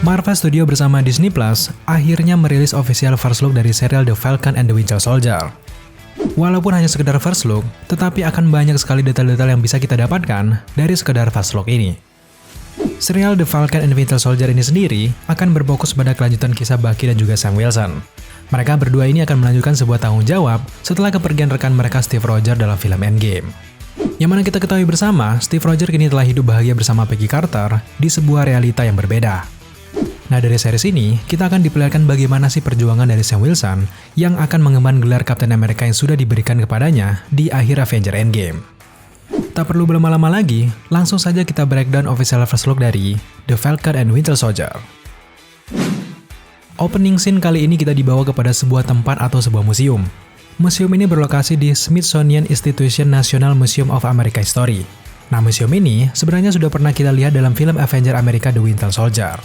Marvel Studio bersama Disney Plus akhirnya merilis official first look dari serial The Falcon and the Winter Soldier. Walaupun hanya sekedar first look, tetapi akan banyak sekali detail-detail yang bisa kita dapatkan dari sekedar first look ini. Serial The Falcon and the Winter Soldier ini sendiri akan berfokus pada kelanjutan kisah Bucky dan juga Sam Wilson. Mereka berdua ini akan melanjutkan sebuah tanggung jawab setelah kepergian rekan mereka Steve Rogers dalam film Endgame. Yang mana kita ketahui bersama, Steve Rogers kini telah hidup bahagia bersama Peggy Carter di sebuah realita yang berbeda. Nah, dari series ini, kita akan diperlihatkan bagaimana sih perjuangan dari Sam Wilson yang akan mengemban gelar Captain America yang sudah diberikan kepadanya di akhir Avengers Endgame. Tak perlu berlama-lama lagi, langsung saja kita breakdown official first look dari The Falcon and Winter Soldier. Opening scene kali ini kita dibawa kepada sebuah tempat atau sebuah museum. Museum ini berlokasi di Smithsonian Institution National Museum of American History. Nah, museum ini sebenarnya sudah pernah kita lihat dalam film Avengers America The Winter Soldier.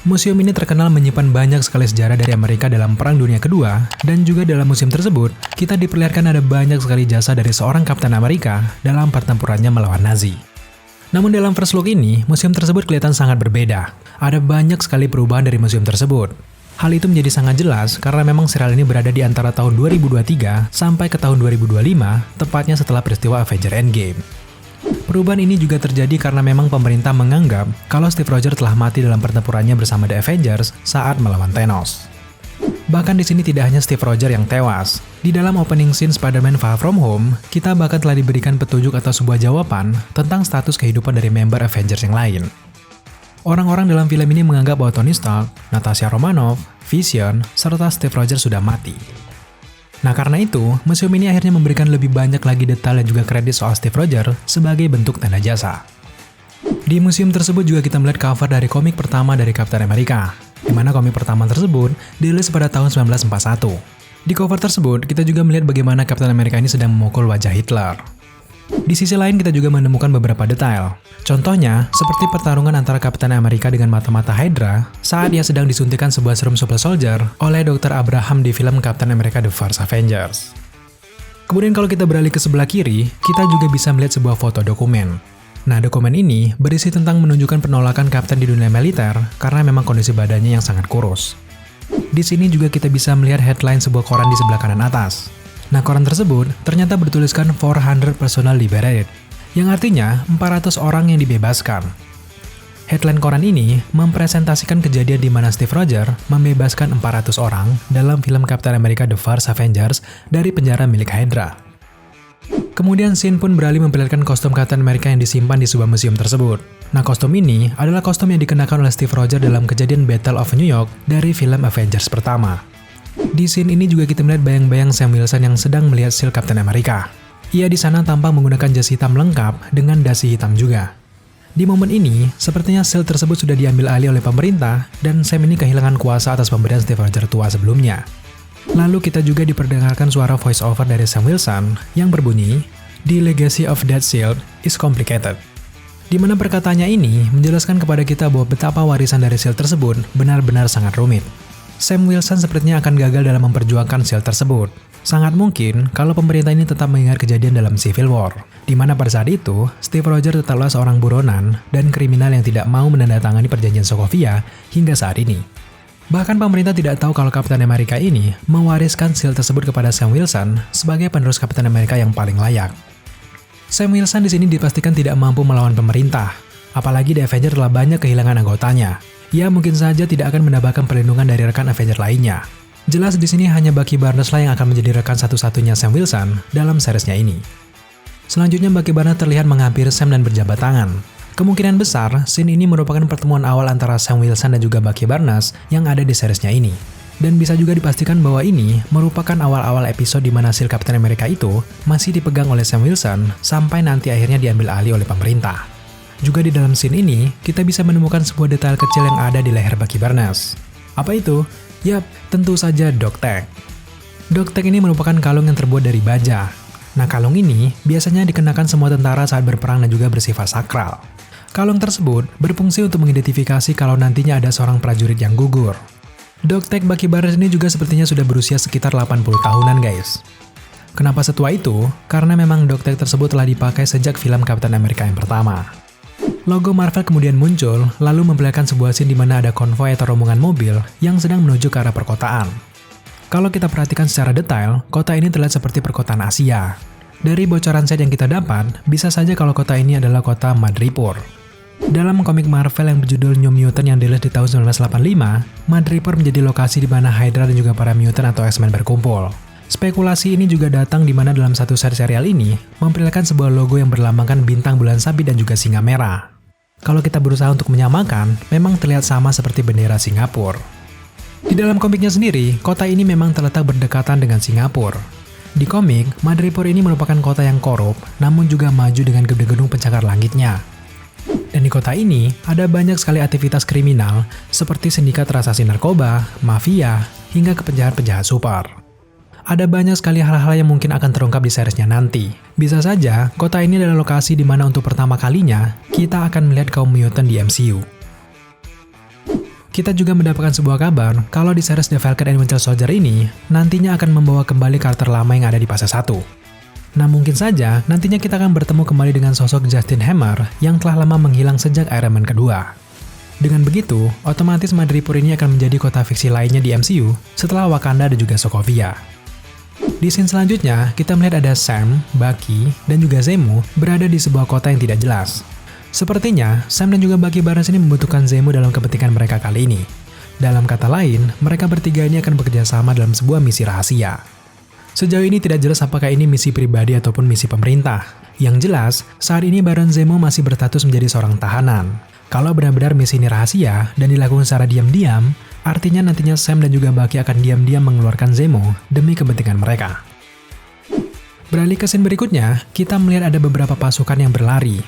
Museum ini terkenal menyimpan banyak sekali sejarah dari Amerika dalam Perang Dunia Kedua, dan juga dalam museum tersebut, kita diperlihatkan ada banyak sekali jasa dari seorang Kapten Amerika dalam pertempurannya melawan Nazi. Namun dalam first look ini, museum tersebut kelihatan sangat berbeda. Ada banyak sekali perubahan dari museum tersebut. Hal itu menjadi sangat jelas karena memang serial ini berada di antara tahun 2023 sampai ke tahun 2025, tepatnya setelah peristiwa Avengers Endgame. Perubahan ini juga terjadi karena memang pemerintah menganggap kalau Steve Rogers telah mati dalam pertempurannya bersama The Avengers saat melawan Thanos. Bahkan di sini tidak hanya Steve Rogers yang tewas. Di dalam opening scene Spider-Man Far From Home, kita bahkan telah diberikan petunjuk atau sebuah jawaban tentang status kehidupan dari member Avengers yang lain. Orang-orang dalam film ini menganggap bahwa Tony Stark, Natasha Romanoff, Vision, serta Steve Rogers sudah mati. Nah, karena itu, museum ini akhirnya memberikan lebih banyak lagi detail dan juga kredit soal Steve Rogers sebagai bentuk tanda jasa. Di museum tersebut juga kita melihat cover dari komik pertama dari Captain America, di mana komik pertama tersebut dirilis pada tahun 1941. Di cover tersebut, kita juga melihat bagaimana Captain America ini sedang memukul wajah Hitler. Di sisi lain, kita juga menemukan beberapa detail. Contohnya, seperti pertarungan antara Captain America dengan mata-mata Hydra saat dia sedang disuntikan sebuah serum super soldier oleh Dr. Abraham di film Captain America The First Avengers. Kemudian kalau kita beralih ke sebelah kiri, kita juga bisa melihat sebuah foto dokumen. Nah, dokumen ini berisi tentang menunjukkan penolakan Captain di dunia militer karena memang kondisi badannya yang sangat kurus. Di sini juga kita bisa melihat headline sebuah koran di sebelah kanan atas. Nah, koran tersebut ternyata bertuliskan 400 personnel liberated, yang artinya 400 orang yang dibebaskan. Headline koran ini mempresentasikan kejadian di mana Steve Rogers membebaskan 400 orang dalam film Captain America The First Avengers dari penjara milik Hydra. Kemudian scene pun beralih memperlihatkan kostum Captain America yang disimpan di sebuah museum tersebut. Nah, kostum ini adalah kostum yang dikenakan oleh Steve Rogers dalam kejadian Battle of New York dari film Avengers pertama. Di scene ini juga kita melihat bayang-bayang Sam Wilson yang sedang melihat shield Captain America. Ia di sana tampak menggunakan jas hitam lengkap dengan dasi hitam juga. Di momen ini, sepertinya shield tersebut sudah diambil alih oleh pemerintah dan Sam ini kehilangan kuasa atas pemberian Steve Rogers tua sebelumnya. Lalu kita juga diperdengarkan suara voice over dari Sam Wilson yang berbunyi, "The legacy of that shield is complicated." Di mana perkataannya ini menjelaskan kepada kita bahwa betapa warisan dari shield tersebut benar-benar sangat rumit. Sam Wilson sepertinya akan gagal dalam memperjuangkan shield tersebut. Sangat mungkin kalau pemerintah ini tetap mengingat kejadian dalam Civil War, di mana pada saat itu, Steve Rogers tetaplah seorang buronan dan kriminal yang tidak mau menandatangani perjanjian Sokovia hingga saat ini. Bahkan pemerintah tidak tahu kalau Captain America ini mewariskan shield tersebut kepada Sam Wilson sebagai penerus Captain America yang paling layak. Sam Wilson di sini dipastikan tidak mampu melawan pemerintah, apalagi The Avengers telah banyak kehilangan anggotanya. Ia mungkin saja tidak akan mendapatkan perlindungan dari rekan Avengers lainnya. Jelas di sini hanya Bucky Barnes lah yang akan menjadi rekan satu-satunya Sam Wilson dalam seriesnya ini. Selanjutnya Bucky Barnes terlihat menghampiri Sam dan berjabat tangan. Kemungkinan besar, scene ini merupakan pertemuan awal antara Sam Wilson dan juga Bucky Barnes yang ada di seriesnya ini. Dan bisa juga dipastikan bahwa ini merupakan awal-awal episode di mana shield Captain America itu masih dipegang oleh Sam Wilson sampai nanti akhirnya diambil alih oleh pemerintah. Juga di dalam scene ini, kita bisa menemukan sebuah detail kecil yang ada di leher Bucky Barnes. Apa itu? Yap, tentu saja Dog Tag. Dog Tag ini merupakan kalung yang terbuat dari baja. Nah, kalung ini biasanya dikenakan semua tentara saat berperang dan juga bersifat sakral. Kalung tersebut berfungsi untuk mengidentifikasi kalau nantinya ada seorang prajurit yang gugur. Dog Tag Bucky Barnes ini juga sepertinya sudah berusia sekitar 80 tahunan, guys. Kenapa setua itu? Karena memang Dog Tag tersebut telah dipakai sejak film Captain America yang pertama. Logo Marvel kemudian muncul, lalu memperlihatkan sebuah scene di mana ada konvoi atau rombongan mobil yang sedang menuju ke arah perkotaan. Kalau kita perhatikan secara detail, kota ini terlihat seperti perkotaan Asia. Dari bocoran set yang kita dapat, bisa saja kalau kota ini adalah kota Madripoor. Dalam komik Marvel yang berjudul New Mutant yang dirilis di tahun 1985, Madripoor menjadi lokasi di mana Hydra dan juga para mutant atau X-Men berkumpul. Spekulasi ini juga datang di mana dalam satu set serial ini memperlihatkan sebuah logo yang berlambangkan bintang bulan sabit dan juga singa merah. Kalau kita berusaha untuk menyamakan, memang terlihat sama seperti bendera Singapura. Di dalam komiknya sendiri, kota ini memang terletak berdekatan dengan Singapura. Di komik, Madripoor ini merupakan kota yang korup, namun juga maju dengan gedung-gedung pencakar langitnya. Dan di kota ini, ada banyak sekali aktivitas kriminal, seperti sindikat transaksi narkoba, mafia, hingga ke penjahat-penjahat super. Ada banyak sekali hal-hal yang mungkin akan terungkap di seriesnya nanti. Bisa saja, kota ini adalah lokasi di mana untuk pertama kalinya, kita akan melihat kaum mutant di MCU. Kita juga mendapatkan sebuah kabar kalau di series The Falcon and Winter Soldier ini, nantinya akan membawa kembali karakter lama yang ada di fase 1. Nah mungkin saja, nantinya kita akan bertemu kembali dengan sosok Justin Hammer yang telah lama menghilang sejak Iron Man kedua. Dengan begitu, otomatis Madripoor ini akan menjadi kota fiksi lainnya di MCU setelah Wakanda dan juga Sokovia. Di scene selanjutnya, kita melihat ada Sam, Bucky, dan juga Zemo berada di sebuah kota yang tidak jelas. Sepertinya, Sam dan juga Bucky Barnes ini membutuhkan Zemo dalam kepentingan mereka kali ini. Dalam kata lain, mereka bertiga ini akan bekerja sama dalam sebuah misi rahasia. Sejauh ini tidak jelas apakah ini misi pribadi ataupun misi pemerintah. Yang jelas, saat ini Baron Zemo masih berstatus menjadi seorang tahanan. Kalau benar-benar misi ini rahasia dan dilakukan secara diam-diam, artinya nantinya Sam dan juga Bucky akan diam-diam mengeluarkan Zemo demi kepentingan mereka. Beralih ke scene berikutnya, kita melihat ada beberapa pasukan yang berlari.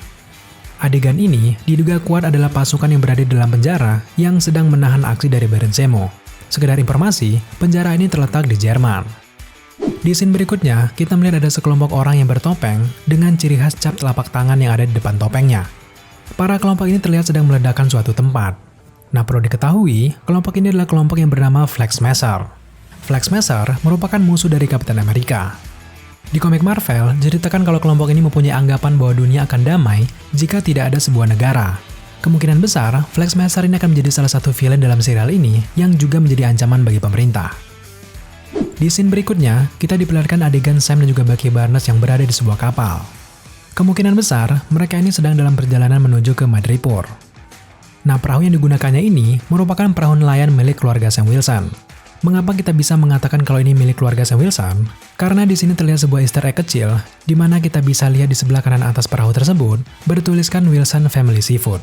Adegan ini diduga kuat adalah pasukan yang berada di dalam penjara yang sedang menahan aksi dari Baron Zemo. Sekedar informasi, penjara ini terletak di Jerman. Di scene berikutnya, kita melihat ada sekelompok orang yang bertopeng dengan ciri khas cap telapak tangan yang ada di depan topengnya. Para kelompok ini terlihat sedang meledakkan suatu tempat. Nah, perlu diketahui, kelompok ini adalah kelompok yang bernama Flag Smasher. Flag Smasher merupakan musuh dari Kapten Amerika. Di komik Marvel, diceritakan kalau kelompok ini mempunyai anggapan bahwa dunia akan damai jika tidak ada sebuah negara. Kemungkinan besar, Flag Smasher ini akan menjadi salah satu villain dalam serial ini yang juga menjadi ancaman bagi pemerintah. Di scene berikutnya, kita diperlihatkan adegan Sam dan juga Bucky Barnes yang berada di sebuah kapal. Kemungkinan besar, mereka ini sedang dalam perjalanan menuju ke Madripoor. Nah, perahu yang digunakannya ini merupakan perahu nelayan milik keluarga Sam Wilson. Mengapa kita bisa mengatakan kalau ini milik keluarga Sam Wilson? Karena di sini terlihat sebuah Easter egg kecil, di mana kita bisa lihat di sebelah kanan atas perahu tersebut, bertuliskan Wilson Family Seafood.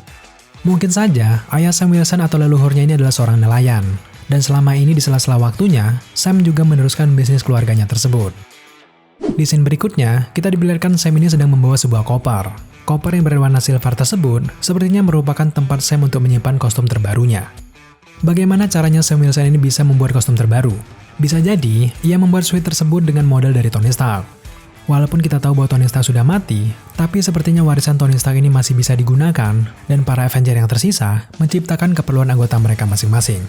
Mungkin saja, ayah Sam Wilson atau leluhurnya ini adalah seorang nelayan, dan selama ini di sela-sela waktunya, Sam juga meneruskan bisnis keluarganya tersebut. Di scene berikutnya, kita diperlihatkan Sam ini sedang membawa sebuah koper. Koper yang berwarna silver tersebut sepertinya merupakan tempat Sam untuk menyimpan kostum terbarunya. Bagaimana caranya Sam Wilson ini bisa membuat kostum terbaru? Bisa jadi, ia membuat suit tersebut dengan model dari Tony Stark. Walaupun kita tahu bahwa Tony Stark sudah mati, tapi sepertinya warisan Tony Stark ini masih bisa digunakan, dan para Avenger yang tersisa menciptakan keperluan anggota mereka masing-masing.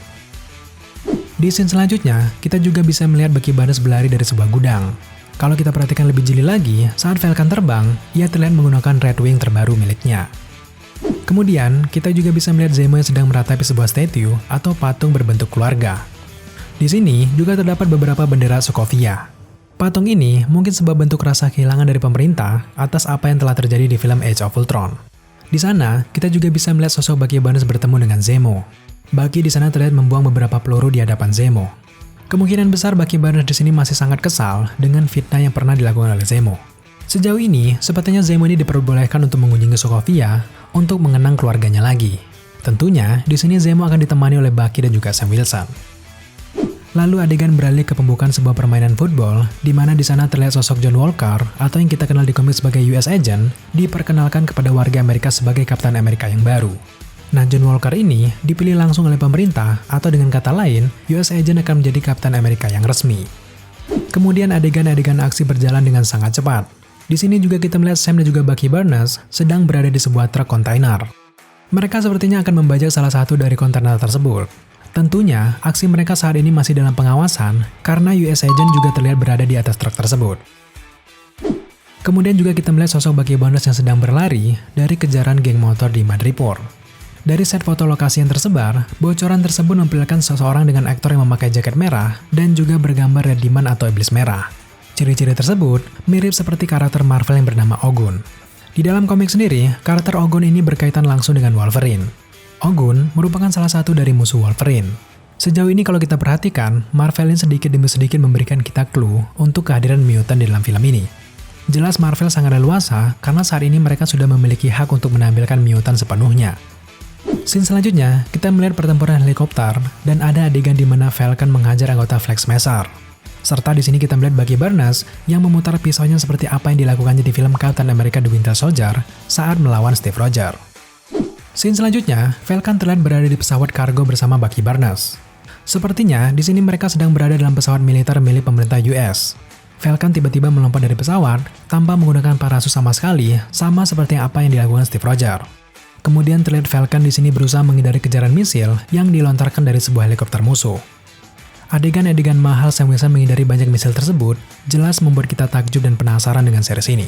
Di scene selanjutnya, kita juga bisa melihat Bucky Barnes berlari dari sebuah gudang. Kalau kita perhatikan lebih jeli lagi, saat Falcon terbang, ia terlihat menggunakan Red Wing terbaru miliknya. Kemudian, kita juga bisa melihat Zemo yang sedang meratapi sebuah statue atau patung berbentuk keluarga. Di sini juga terdapat beberapa bendera Sokovia. Patung ini mungkin sebab bentuk rasa kehilangan dari pemerintah atas apa yang telah terjadi di film Age of Ultron. Di sana, kita juga bisa melihat sosok Bucky Barnes bertemu dengan Zemo. Bucky di sana terlihat membuang beberapa peluru di hadapan Zemo. Kemungkinan besar Bucky Barnes di sini masih sangat kesal dengan fitnah yang pernah dilakukan oleh Zemo. Sejauh ini, sepertinya Zemo ini diperbolehkan untuk mengunjungi Sokovia untuk mengenang keluarganya lagi. Tentunya, di sini Zemo akan ditemani oleh Bucky dan juga Sam Wilson. Lalu adegan beralih ke pembukaan sebuah permainan football, di mana di sana terlihat sosok John Walker atau yang kita kenal di komik sebagai US Agent, diperkenalkan kepada warga Amerika sebagai Kapten Amerika yang baru. Nah, John Walker ini dipilih langsung oleh pemerintah, atau dengan kata lain, US Agent akan menjadi Kapten Amerika yang resmi. Kemudian adegan-adegan aksi berjalan dengan sangat cepat. Di sini juga kita melihat Sam dan juga Bucky Barnes sedang berada di sebuah truk kontainer. Mereka sepertinya akan membajak salah satu dari kontainer tersebut. Tentunya, aksi mereka saat ini masih dalam pengawasan karena US Agent juga terlihat berada di atas truk tersebut. Kemudian juga kita melihat sosok Bucky Barnes yang sedang berlari dari kejaran geng motor di Madripoor. Dari set foto lokasi yang tersebar, bocoran tersebut memperlihatkan seseorang dengan aktor yang memakai jaket merah dan juga bergambar Red Demon atau iblis merah. Ciri-ciri tersebut mirip seperti karakter Marvel yang bernama Ogun. Di dalam komik sendiri, karakter Ogun ini berkaitan langsung dengan Wolverine. Ogun merupakan salah satu dari musuh Wolverine. Sejauh ini kalau kita perhatikan, Marvel ini sedikit demi sedikit memberikan kita clue untuk kehadiran mutant di dalam film ini. Jelas Marvel sangat leluasa karena saat ini mereka sudah memiliki hak untuk menampilkan mutant sepenuhnya. Scene selanjutnya, kita melihat pertempuran helikopter dan ada adegan di mana Falcon menghajar anggota Flag Smasher. Serta di sini kita melihat Bucky Barnes yang memutar pisaunya seperti apa yang dilakukannya di film Captain America The Winter Soldier saat melawan Steve Rogers. Scene selanjutnya, Falcon terlihat berada di pesawat kargo bersama Bucky Barnes. Sepertinya di sini mereka sedang berada dalam pesawat militer milik pemerintah US. Falcon tiba-tiba melompat dari pesawat tanpa menggunakan parasut sama sekali, sama seperti apa yang dilakukan Steve Rogers. Kemudian terlihat Falcon di sini berusaha menghindari kejaran misil yang dilontarkan dari sebuah helikopter musuh. Adegan-adegan mahal Sam Wilson menghindari banyak misil tersebut jelas membuat kita takjub dan penasaran dengan series ini.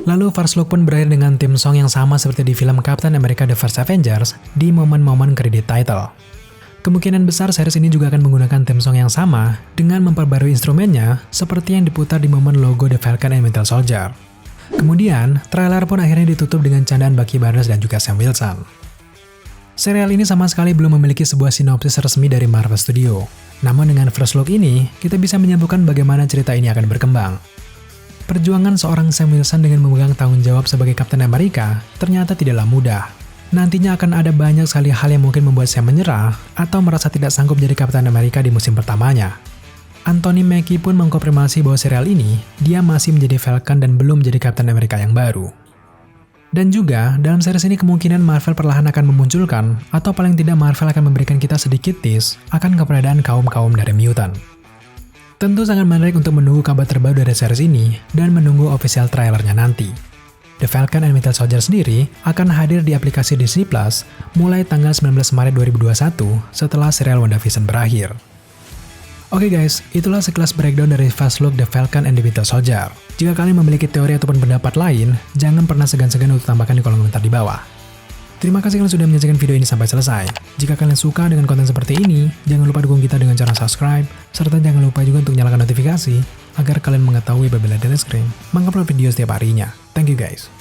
Lalu first look pun berakhir dengan theme song yang sama seperti di film Captain America The First Avengers di momen-momen kredit title. Kemungkinan besar series ini juga akan menggunakan theme song yang sama dengan memperbarui instrumennya seperti yang diputar di momen logo The Falcon and Winter Soldier. Kemudian, trailer pun akhirnya ditutup dengan candaan Bucky Barnes dan juga Sam Wilson. Serial ini sama sekali belum memiliki sebuah sinopsis resmi dari Marvel Studio. Namun dengan first look ini, kita bisa menyimpulkan bagaimana cerita ini akan berkembang. Perjuangan seorang Sam Wilson dengan memegang tanggung jawab sebagai Captain America ternyata tidaklah mudah. Nantinya akan ada banyak sekali hal yang mungkin membuat Sam menyerah atau merasa tidak sanggup jadi Captain America di musim pertamanya. Anthony Mackie pun mengkonfirmasi bahwa serial ini, dia masih menjadi Falcon dan belum menjadi Captain America yang baru. Dan juga, dalam series ini kemungkinan Marvel perlahan akan memunculkan, atau paling tidak Marvel akan memberikan kita sedikit tease akan keberadaan kaum-kaum dari mutant. Tentu sangat menarik untuk menunggu kabar terbaru dari series ini, dan menunggu official trailernya nanti. The Falcon and Winter Soldier sendiri akan hadir di aplikasi Disney Plus mulai tanggal 19 Maret 2021 setelah serial WandaVision berakhir. Oke guys, itulah sekelas breakdown dari first look The Falcon and the Winter Soldier. Jika kalian memiliki teori ataupun pendapat lain, jangan pernah segan-segan untuk tambahkan di kolom komentar di bawah. Terima kasih kalian sudah menyaksikan video ini sampai selesai. Jika kalian suka dengan konten seperti ini, jangan lupa dukung kita dengan cara subscribe, serta jangan lupa juga untuk nyalakan notifikasi, agar kalian mengetahui apabila ada screen mengupload video setiap harinya. Thank you guys.